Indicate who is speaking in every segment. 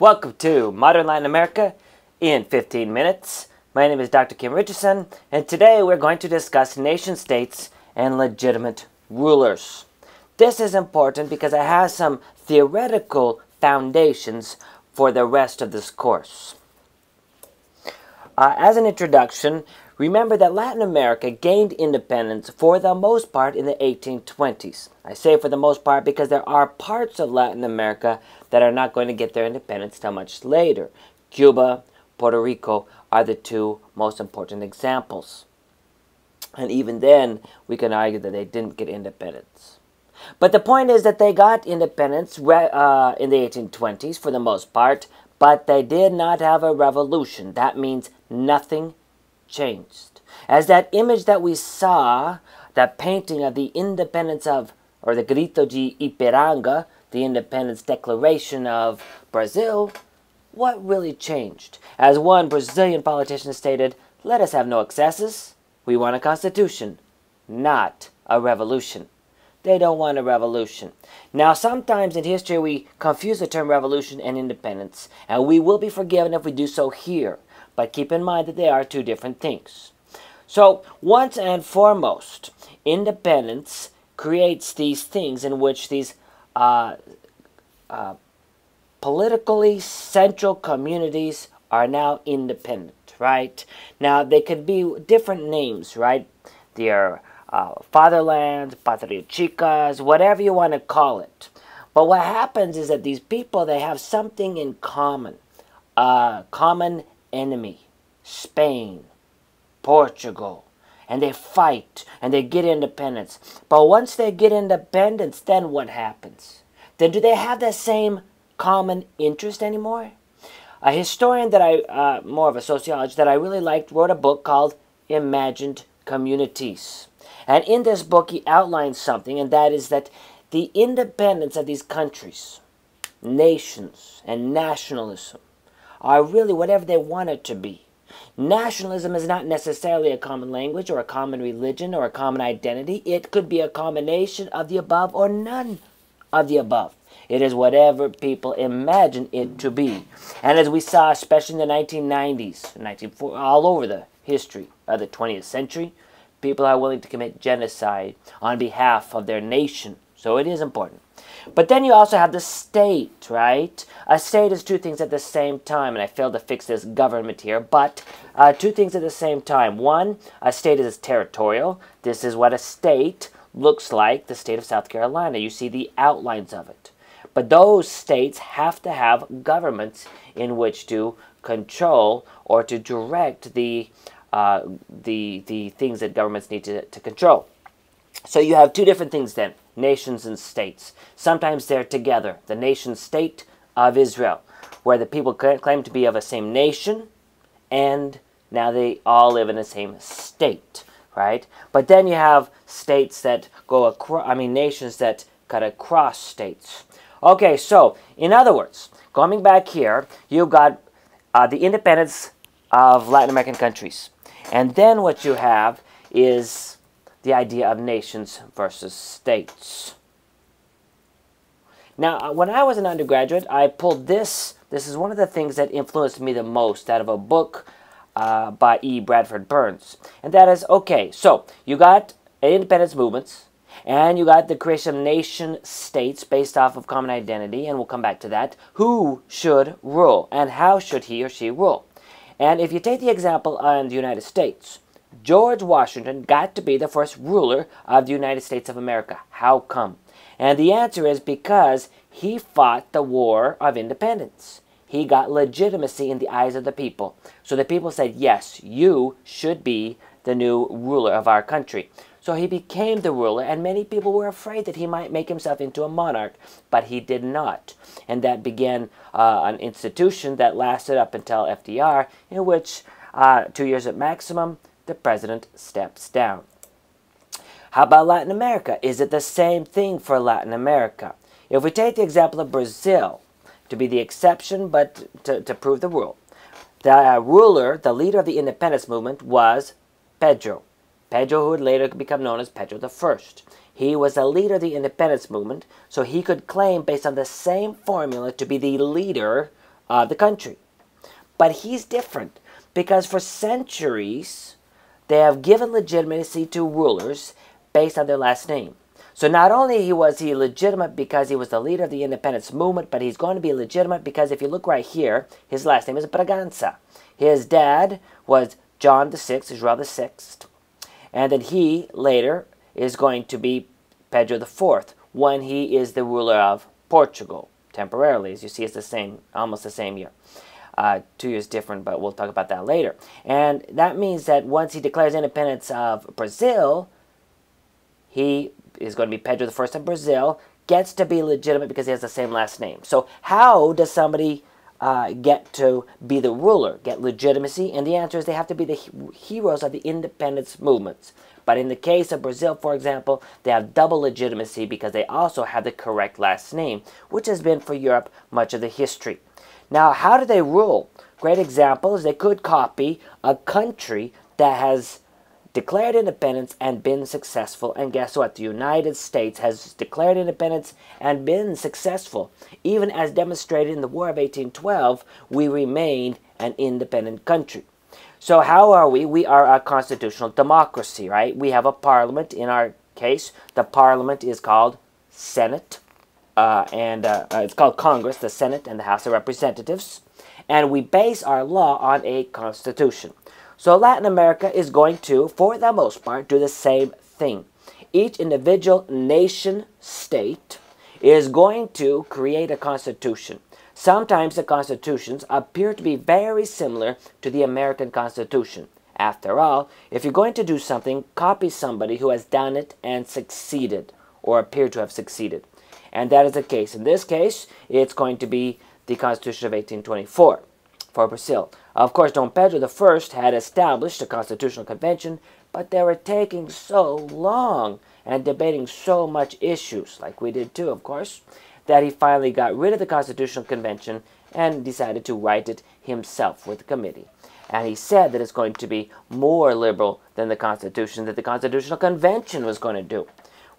Speaker 1: Welcome to Modern Latin America in 15 minutes. My name is Dr. Kim Richardson, and today we're going to discuss nation-states and legitimate rulers. This is important because it has some theoretical foundations for the rest of this course. As an introduction, remember that Latin America gained independence for the most part in the 1820s. I say for the most part because there are parts of Latin America that are not going to get their independence till much later. Cuba, Puerto Rico are the two most important examples. And even then, we can argue that they didn't get independence. But the point is that they got independence in the 1820s for the most part, but they did not have a revolution. That means nothing changed. As that image that we saw, that painting of the independence of, or the Grito de Ipiranga, the independence declaration of Brazil, what really changed? As one Brazilian politician stated, let us have no excesses. We want a constitution, not a revolution. They don't want a revolution. Now, sometimes in history we confuse the term revolution and independence, and we will be forgiven if we do so here. But keep in mind that they are two different things. So, once and foremost, independence creates these things in which these politically central communities are now independent, right? Now, they could be different names, right? They are fatherlands, patria chicas, whatever you want to call it. But what happens is that these people, they have something in common. Common enemy, Spain, Portugal, and they fight and they get independence. But once they get independence, then what happens? Then do they have the same common interest anymore? A historian that more of a sociologist that I really liked, wrote a book called Imagined Communities. And in this book he outlines something, and that is that the independence of these countries, nations, and nationalism are really whatever they want it to be. Nationalism is not necessarily a common language or a common religion or a common identity. It could be a combination of the above or none of the above. It is whatever people imagine it to be. And as we saw, especially in the 1990s, all over the history of the 20th century, people are willing to commit genocide on behalf of their nation. So it is important. But then you also have the state, right? A state is two things at the same time, and I failed to fix this government here, but two things at the same time. One, a state is territorial. This is what a state looks like, the state of South Carolina. You see the outlines of it. But those states have to have governments in which to control or to direct the things that governments need to control. So you have two different things then, nations and states. Sometimes they're together. The nation-state of Israel, where the people claim to be of the same nation, and now they all live in the same state, right? But then you have states that go across, nations that cut across states. Okay, so, in other words, coming back here, you've got the independence of Latin American countries. And then what you have is the idea of nations versus states. Now, when I was an undergraduate, I pulled this. This is one of the things that influenced me the most out of a book by E. Bradford Burns. And that is, okay, so you got independence movements, and you got the creation of nation-states based off of common identity, and we'll come back to that. Who should rule, and how should he or she rule? And if you take the example on the United States, George Washington got to be the first ruler of the United States of America. How come? And the answer is because he fought the War of Independence. He got legitimacy in the eyes of the people. So the people said, yes, you should be the new ruler of our country. So he became the ruler, and many people were afraid that he might make himself into a monarch, but he did not. And that began an institution that lasted up until FDR, in which 2 years at maximum, the president steps down. How about Latin America? Is it the same thing for Latin America? If we take the example of Brazil, to be the exception, but to prove the rule, the ruler, the leader of the independence movement was Pedro. Pedro, who would later become known as Pedro I. He was the leader of the independence movement, so he could claim, based on the same formula, to be the leader of the country. But he's different because for centuries they have given legitimacy to rulers based on their last name. So not only was he legitimate because he was the leader of the independence movement, but he's going to be legitimate because if you look right here, his last name is Braganza. His dad was John VI, Israel VI, and then he later is going to be Pedro IV when he is the ruler of Portugal temporarily. As you see, it's the same, almost the same year. 2 years different, but we'll talk about that later. And that means that once he declares independence of Brazil, he is going to be Pedro I of Brazil, gets to be legitimate because he has the same last name. So how does somebody get to be the ruler, get legitimacy? And the answer is they have to be the heroes of the independence movements. But in the case of Brazil, for example, they have double legitimacy because they also have the correct last name, which has been for Europe much of the history. Now, how do they rule? Great example is they could copy a country that has declared independence and been successful. And guess what? The United States has declared independence and been successful. Even as demonstrated in the War of 1812, we remained an independent country. So how are we? We are a constitutional democracy, right? We have a parliament. In our case, the parliament is called Senate. It's called Congress, the Senate, and the House of Representatives. And we base our law on a constitution. So Latin America is going to, for the most part, do the same thing. Each individual nation state is going to create a constitution. Sometimes the constitutions appear to be very similar to the American Constitution. After all, if you're going to do something, copy somebody who has done it and succeeded, or appeared to have succeeded. And that is the case. In this case, it's going to be the Constitution of 1824 for Brazil. Of course, Dom Pedro I had established a constitutional convention, but they were taking so long and debating so much issues, like we did too, of course, that he finally got rid of the constitutional convention and decided to write it himself with the committee. And he said that it's going to be more liberal than the Constitution that the Constitutional Convention was going to do.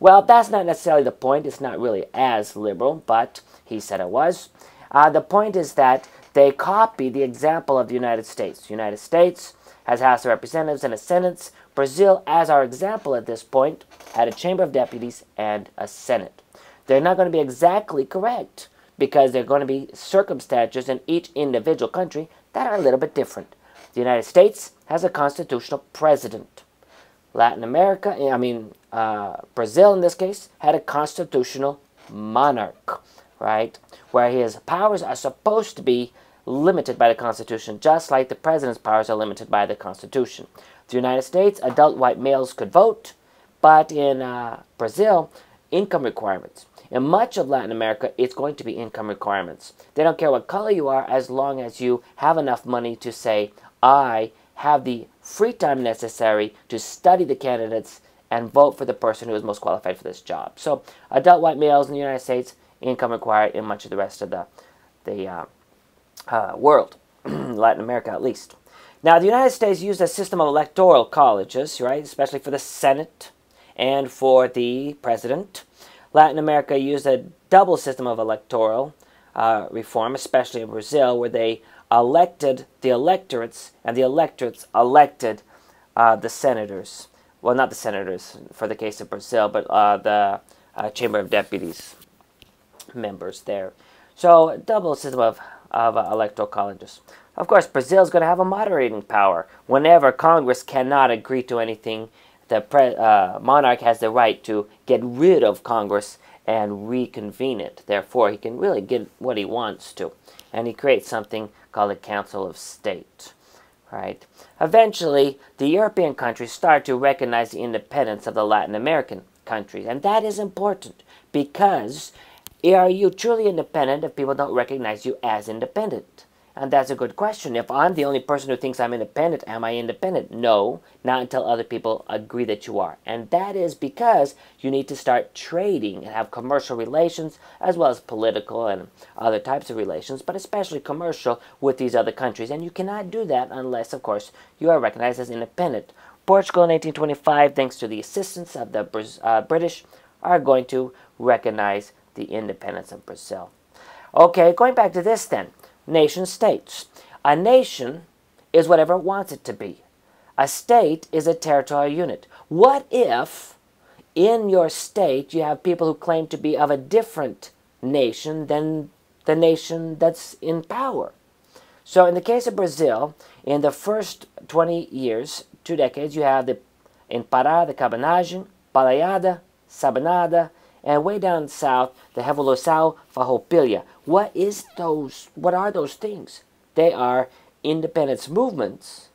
Speaker 1: Well, that's not necessarily the point. It's not really as liberal, but he said it was. The point is that they copy the example of the United States. The United States has House of Representatives and a Senate. Brazil, as our example at this point, had a Chamber of Deputies and a Senate. They're not going to be exactly correct because there are going to be circumstances in each individual country that are a little bit different. The United States has a constitutional president. Latin America, Brazil in this case, had a constitutional monarch, right? Where his powers are supposed to be limited by the Constitution, just like the president's powers are limited by the Constitution. The United States, adult white males could vote, but in Brazil, income requirements. In much of Latin America, it's going to be income requirements. They don't care what color you are as long as you have enough money to say, I have the free time necessary to study the candidates and vote for the person who is most qualified for this job. So adult white males in the United States, income required in much of the rest of the world, Latin America at least. Now, the United States used a system of electoral colleges, right, especially for the Senate and for the president. Latin America used a double system of electoral reform, especially in Brazil, where they elected the electorates, and the electorates elected the senators. Well, not the senators for the case of Brazil, but the Chamber of Deputies members there. So, a double system of electoral colleges. Of course, Brazil is going to have a moderating power. Whenever Congress cannot agree to anything, the monarch has the right to get rid of Congress and reconvene it. Therefore, he can really get what he wants to. And he creates something called a Council of State. Right? Eventually, the European countries start to recognize the independence of the Latin American countries. And that is important because are you truly independent if people don't recognize you as independent? And that's a good question. If I'm the only person who thinks I'm independent, am I independent? No, not until other people agree that you are. And that is because you need to start trading and have commercial relations as well as political and other types of relations, but especially commercial with these other countries. And you cannot do that unless, of course, you are recognized as independent. Portugal in 1825, thanks to the assistance of the British, are going to recognize the independence of Brazil. Okay, going back to this then. nation states. A nation is whatever it wants it to be. A state is a territorial unit. What if in your state you have people who claim to be of a different nation than the nation that's in power? So in the case of Brazil, in the first 20 years, 2 decades, you have in Pará, the Cabanagem, Balaiada, Sabanada, and way down south, the Revolução Farroupilha. What are those things? They are independence movements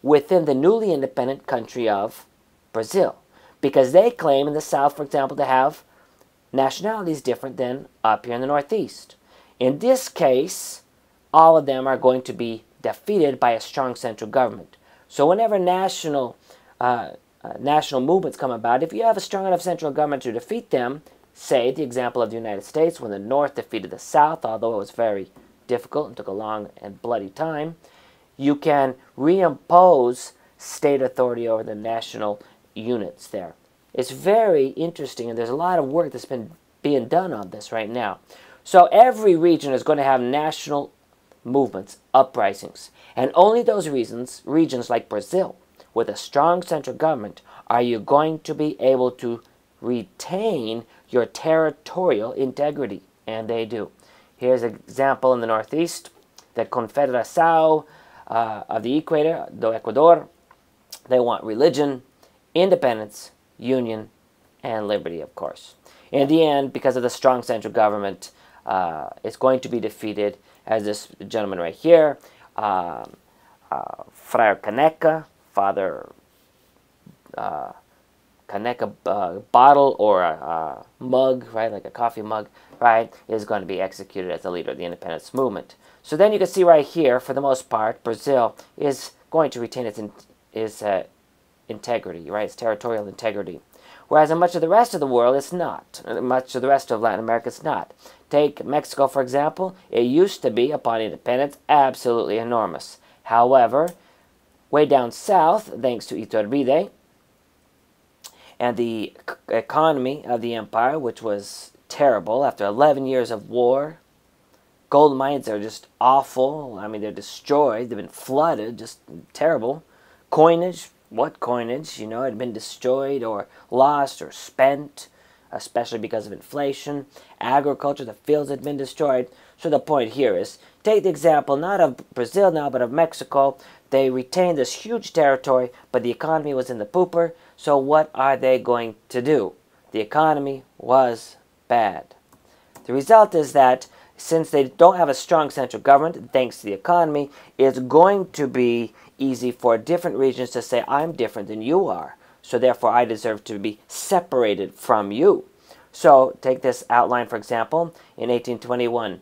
Speaker 1: within the newly independent country of Brazil. Because they claim in the south, for example, to have nationalities different than up here in the northeast. In this case, all of them are going to be defeated by a strong central government. So whenever national movements come about, if you have a strong enough central government to defeat them, say the example of the United States when the North defeated the South, although it was very difficult and took a long and bloody time, you can reimpose state authority over the national units there. It's very interesting, and there's a lot of work that's been being done on this right now. So every region is going to have national movements, uprisings, and only those regions like Brazil, with a strong central government, are you going to be able to retain your territorial integrity, and they do. Here's an example in the northeast, the Confederação of the Equator, do Ecuador. They want religion, independence, union, and liberty, of course. In the end, because of the strong central government, it's going to be defeated, as this gentleman right here, Friar Caneca, Father Caneca bottle or a mug, right, like a coffee mug, right, is going to be executed as the leader of the independence movement. So then you can see right here, for the most part, Brazil is going to retain its integrity, right, its territorial integrity. Whereas in much of the rest of the world, it's not. Much of the rest of Latin America, it's not. Take Mexico, for example. It used to be, upon independence, absolutely enormous. However, way down south, thanks to Iturbide, and the economy of the empire, which was terrible after 11 years of war. Gold mines are just awful. I mean, they're destroyed. They've been flooded. Just terrible. Coinage. What coinage? You know, it had been destroyed or lost or spent, especially because of inflation. Agriculture, the fields had been destroyed. So the point here is, take the example not of Brazil now, but of Mexico. They retained this huge territory, but the economy was in the pooper. So what are they going to do? The economy was bad. The result is that since they don't have a strong central government, thanks to the economy, it's going to be easy for different regions to say, I'm different than you are, so therefore I deserve to be separated from you. So take this outline, for example. In 1821,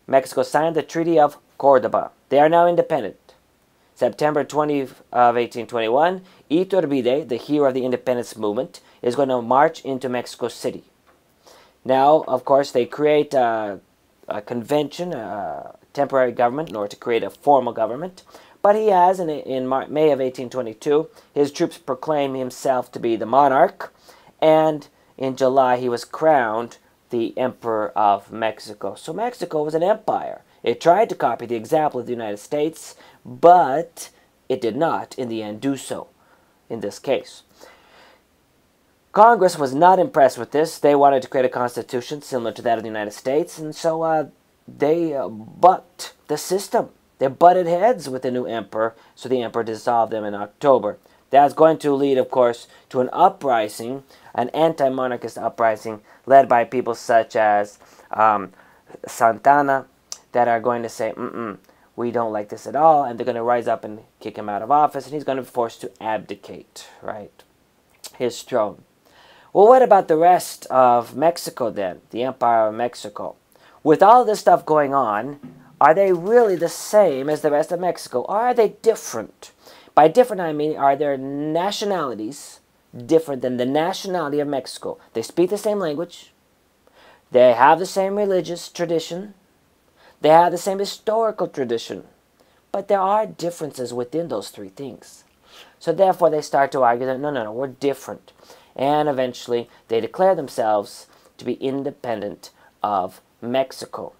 Speaker 1: Mexico signed the Treaty of Cordoba. They are now independent. September 20 of 1821, Iturbide, the hero of the independence movement, is going to march into Mexico City. Now, of course, they create a convention, a temporary government, in order to create a formal government. But he has, in May of 1822, his troops proclaim himself to be the monarch. And in July, he was crowned the Emperor of Mexico. So Mexico was an empire. It tried to copy the example of the United States, but it did not, in the end, do so in this case. Congress was not impressed with this. They wanted to create a constitution similar to that of the United States, and so they bucked the system. They butted heads with the new emperor, so the emperor dissolved them in October. That's going to lead, of course, to an uprising, an anti-monarchist uprising, led by people such as Santana, that are going to say, we don't like this at all, and they're going to rise up and kick him out of office, and he's going to be forced to abdicate, right, his throne. Well, what about the rest of Mexico then, the Empire of Mexico? With all this stuff going on, are they really the same as the rest of Mexico, or are they different? By different, I mean, are their nationalities different than the nationality of Mexico? They speak the same language, they have the same religious tradition, they have the same historical tradition, but there are differences within those three things. So therefore they start to argue that, no, we're different. And eventually they declare themselves to be independent of Mexico.